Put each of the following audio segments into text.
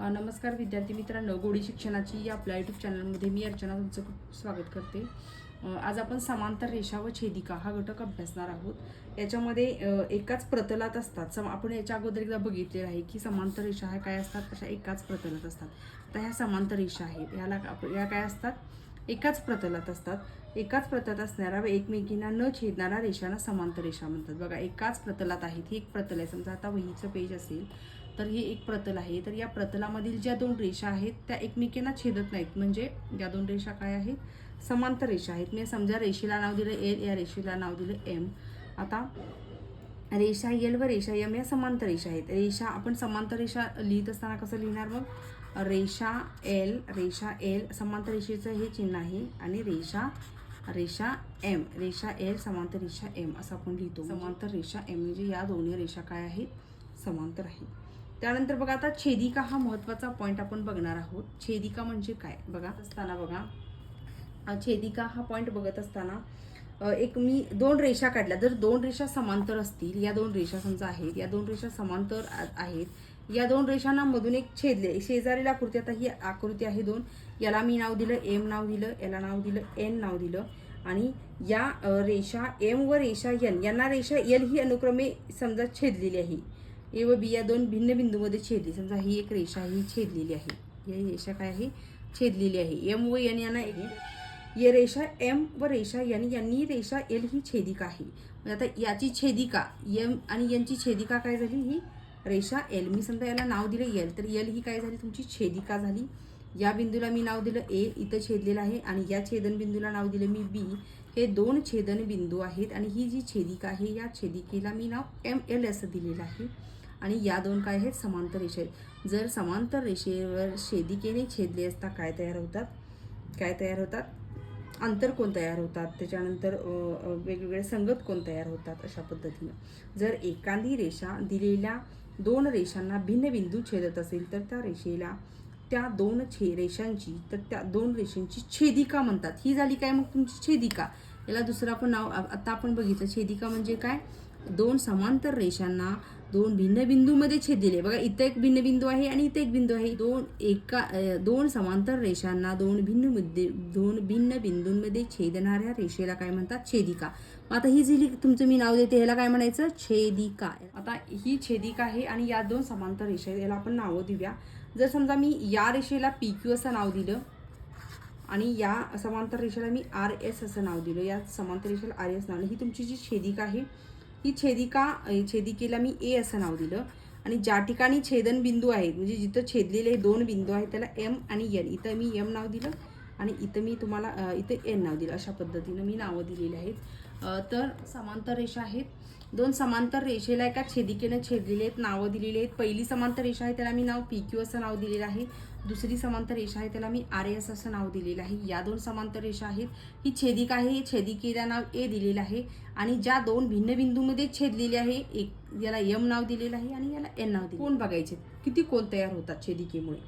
नमस्कार विद्यार्थी मित्रांनो, गोडी शिक्षणाची या आपल्या यूट्यूब चॅनलमध्ये मी अर्चना तुमचं खूप स्वागत करते। आज आपण समांतर रेषा व छेदिका हा घटक अभ्यासणार आहोत। याच्यामध्ये एकाच प्रतलात असतात। आपण याच्या अगोदर एकदा बघितलेलं आहे की समांतर रेषा ह्या काय असतात, अशा एकाच प्रतलात असतात। आता ह्या समांतर रेषा आहेत, या काय असतात, एकाच प्रतलात असतात। एकाच प्रतलात असणाऱ्या व एकमेकींना न छेदणाऱ्या रेषांना समांतर रेषा म्हणतात। बघा, एकाच प्रतलात आहेत, ही एक प्रतल आहे। समजा आता वहीचं पेज असेल तर हे एक प्रतल आहे, तर या प्रतलामधील ज्या दोन रेषा आहेत त्या एकमेकींना छेदत नाहीत, म्हणजे या दोन रेषा काय आहेत, समांतर रेषा आहेत। मी समजा रेषेला नाव दिलं एल, या रेषेला नाव दिलं एम। आता रेषा एल व रेषा एम या समांतर रेषा आहेत। रेषा आपण समांतर रेषा लिहित असताना कसं लिहिणार, मग रेषा एल समांतर रेषेचं हे चिन्ह आहे, आणि रेषा एल समांतर रेषा एम असं आपण लिहितो। समांतर रेषा एम म्हणजे या दोन्ही रेषा काय आहेत, समांतर आहेत। त्यानंतर बघा, आता छेदिका हा महत्त्वाचा पॉईंट आपण बघणार आहोत। छेदिका म्हणजे काय बघा असताना, बघा छेदिका हा पॉईंट बघत असताना एक मी दोन रेषा काढल्या, जर दोन रेषा समांतर असतील, या दोन रेषा समजा आहेत, या दोन रेषा समांतर आहेत, या दोन रेषांना मधून एक छेदले, शेजारील आकृती, आता ही आकृती आहे दोन, याला मी नाव दिलं एम नाव दिलं, याला नाव दिलं एन नाव दिलं, आणि या रेषा एम व रेषा एन यांना रेषा एल ही अनुक्रमे समजा छेदलेली आहे। ए व बी या दोन भिन्न बिंदूमध्ये छेदली, समजा ही एक रेषा ही छेदलेली आहे, ही रेषा काय आहे, छेदलेली आहे। एम व एन यांना ये रेषा एम व रेषा एन यांनी रेषा एल ही छेदिका आहे। आता याची छेदिका एम आणि यांची छेदिका काय झाली, ही रेषा एल। मी समजा याला नाव दिलं एल, तर एल ही काय झाली, तुमची छेदिका झाली। या बिंदूला मी नाव दिलं ए, इथं छेदलेलं आहे, आणि या छेदन बिंदूला नाव दिलं मी बी। हे दोन छेदन बिंदू आहेत, आणि ही जी छेदिका आहे, या छेदिकेला मी नाव एम एल असं दिलेलं आहे। आणि या दोन काय आहेत, समांतर रेषा आहेत। जर समांतर रेषेवर छेदिकेने छेदले असता काय तयार होतात, अंतरकोन तयार होतात, त्याच्यानंतर वेगवेगळे संगत कोन तयार होतात। अशा पद्धतीने जर एखादी रेषा दिलेल्या दोन रेषांना भिन्न बिंदू छेदत असेल, तर त्या दोन रेषांची छेदिका म्हणतात। ही झाली काय, मग तुमची छेदिका। याला दुसरं आपण नाव आता आपण बघितलं, छेदिका म्हणजे काय, दोन समांतर रेषांना दोन भिन्न बिंदूमध्ये छेदलेले। बघा, इथं एक भिन्न बिंदू आहे आणि इथं एक बिंदू आहे, दोन समांतर रेषांना दोन भिन्न बिंदूंमध्ये छेदणाऱ्या रेषेला काय म्हणतात, छेदिका। आता ही जी तुमचं मी नाव देते, ह्याला काय म्हणायचं, छेदिका। आता ही छेदिका आहे आणि या दोन समांतर रेषा याला आपण नावं देऊया। जर समजा मी या रेषेला पी क्यू असं नाव दिलं, आणि या समांतर रेषेला मी आर एस असं नाव दिलं, या समांतर रेषेला आर एस नाव, ही तुमची जी छेदिका आहे, ही छेदिकेला मी ए असं नाव दिलं। आणि ज्या ठिकाणी छेदन बिंदू आहेत, म्हणजे जिथं छेदलेले दोन बिंदू आहेत, त्याला एम आणि एन, इथं मी एम नाव दिलं आणि इथं मी तुम्हाला इथं एन नाव दिलं। अशा पद्धतीनं मी नावं दिलेली आहेत। तर समांतर रेषा आहेत, दोन समांतर रेषेला एका छेदिकेनं छेदलेले आहेत, नावं दिलेली आहेत। पहिली समांतर रेषा आहे, त्याला मी नाव पी क्यू असं नाव दिलेलं आहे। दुसरी समांतर रेषा आहे, त्याला मी आर एस असं नाव दिलेलं आहे। या दोन समांतर रेषा आहेत, ही छेदिका आहे, ही छेदिकेला नाव ए दिलेलं आहे, आणि ज्या दोन भिन्न बिंदूमध्ये छेदलेले आहे, एक याला एम नाव दिलेलं आहे आणि याला एन नाव दिलेलं आहे। कोण बघायचे, किती कोण तयार होतात छेदिकेमुळे।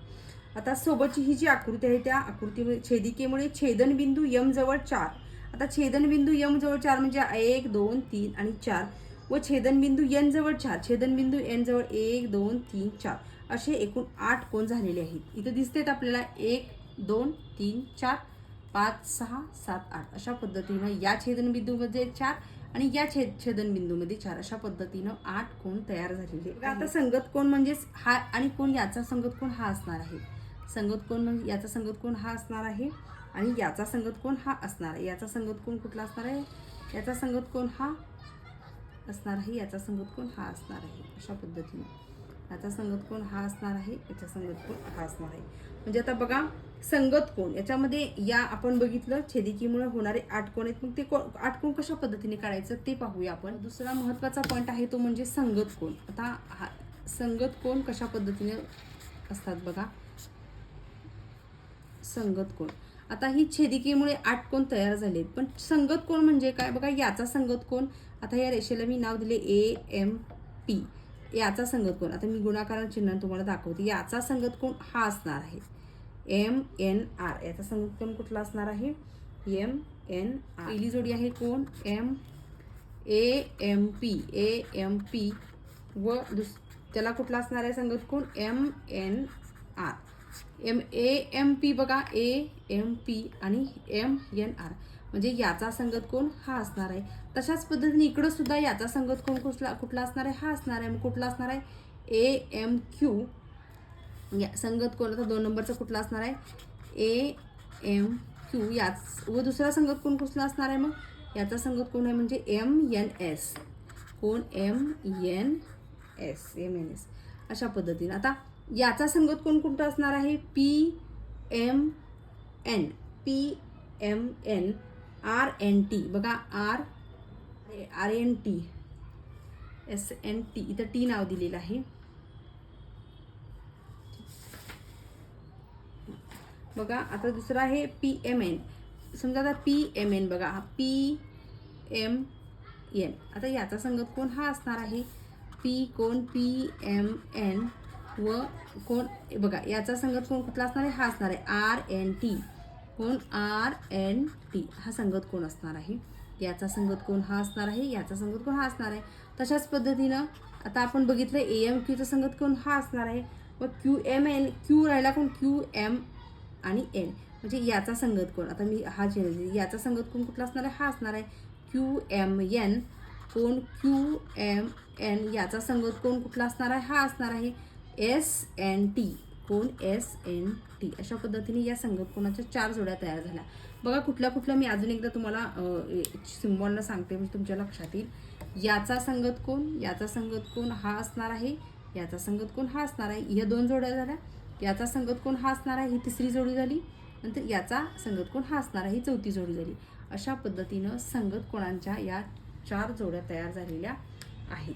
आता सोबतची ही जी आकृती आहे, त्या आकृतीमुळे छेदिकेमुळे छेदनबिंदू एम जवळ 4, आता छेदनबिंदू एम जवळ 4 म्हणजे 1 2 3 आणि 4, व छेदनबिंदू एन जवळ 4, छेदनबिंदू एन जवळ 1 2 3 4 असे एकूण 8 कोन झालेले आहेत। इथे दिसतेत आपल्याला 1 2 3 4 5 6 7 8 अशा पद्धतीनं या छेदनबिंदूमध्ये 4 आणि या छेदनबिंदूमध्ये 4 अशा पद्धतीनं 8 कोन तयार झालेले। आता संगत कोन म्हणजे हा, आणि कोण याचा संगत कोन हा असणार आहे। संगत कोन म्हणजे याचा संगत कोन हा असणार आहे, आणि याचा संगत कोन हा असणार आहे। याचा संगत कोन कुठला असणार आहे, याचा संगत कोन हा असणार आहे, याचा संगत कोन हा असणार आहे। अशा पद्धतीने याचा संगत कोन हा असणार आहे, याचा संगत कोन हा असणार आहे। म्हणजे आता बघा, संगत कोन याच्यामध्ये या आपण बघितलं छेदिकेमुळे होणारे 8 कोन आहेत, मग ते 8 कोन कशा पद्धतीने काढायचं ते पाहूया आपण। दुसरा महत्त्वाचा पॉईंट आहे तो म्हणजे संगत कोन। आता हा संगत कोन कशा पद्धतीने असतात बघा, संगत कोन। आता ही छेदिकेमुळे 8 कोन तयार झालेत, पण संगत कोन म्हणजे काय बघा, याचा संगत कोन, आता या रेषेला मी नाव दिले ए एम पी, याचा संगत कोन, आता मी गुणाकार चिन्ह तुम्हाला दाखवते, याचा संगत कोन हा असणार आहे एम एन आर। याचा संगत कोन कुठला असणार आहे, एम एन आर। पहिली जोडी आहे कोन ए एम पी व त्याला कुठला असणार आहे संगत कोन एम एन AMP बघा, AMP आणि MNR म्हणजे याचा संगत कोण हा असणार आहे. तशाच पद्धतीने इकडं सुद्धा याचा संगत कोण कुठला असणार आहे, हा असणार आहे. मग कुठला असणार आहे, AMQ. या संगत कोण आता 2 नंबरचा कुठला असणार आहे, AMQ. याच व दुसरा संगत कोण कुठला असणार आहे, मग याचा संगत कोण आहे म्हणजे MNS. कोण, MNS. अशा पद्धतीने आता याचा संगत कोण कुठं असणार आहे, PMN, RNT बघा, RNT, SNT, इथं टी नाव दिलेलं आहे. बघा आता दुसरा आहे PMN. समजा आता PMN बघा, हा PMN. आता याचा संगत कोण हा असणार आहे, कोण PMN व कोण बघा याचा संगत कोण कुठला असणार आहे, हा असणार आहे RNT. कोण, RNT हा संगत कोण असणार आहे. याचा संगत कोण हा असणार आहे, याचा संगत कोण हा असणार आहे. तशाच पद्धतीनं आता आपण बघितलं AMQचा संगत कोण हा असणार आहे. व QMN, Q राहिला कोण, QM आणि N म्हणजे याचा संगत कोण. आता मी हा चेंज, याचा संगत कोण कुठला असणार आहे, हा असणार आहे QMN. कोण, QMN. याचा संगत कोण कुठला असणार आहे, हा असणार आहे SNT. कोण, SNT. अशा पद्धतीने या संगत कोणाच्या 4 जोड्या तयार झाल्या. बघा कुठल्या मी अजून एकदा तुम्हाला सिम्बॉलनं सांगते म्हणजे तुमच्या लक्षात येईल. याचा संगत कोण, याचा संगत कोण हा असणार आहे, याचा संगत कोण हा असणार आहे. ह्या 2 जोड्या झाल्या. याचा संगत कोण हा असणार आहे, ही 3री जोडी झाली. नंतर याचा संगत कोण हा असणार आहे, ही 4थी जोडी झाली. अशा पद्धतीनं संगत कोणांच्या या 4 जोड्या तयार झालेल्या आहेत.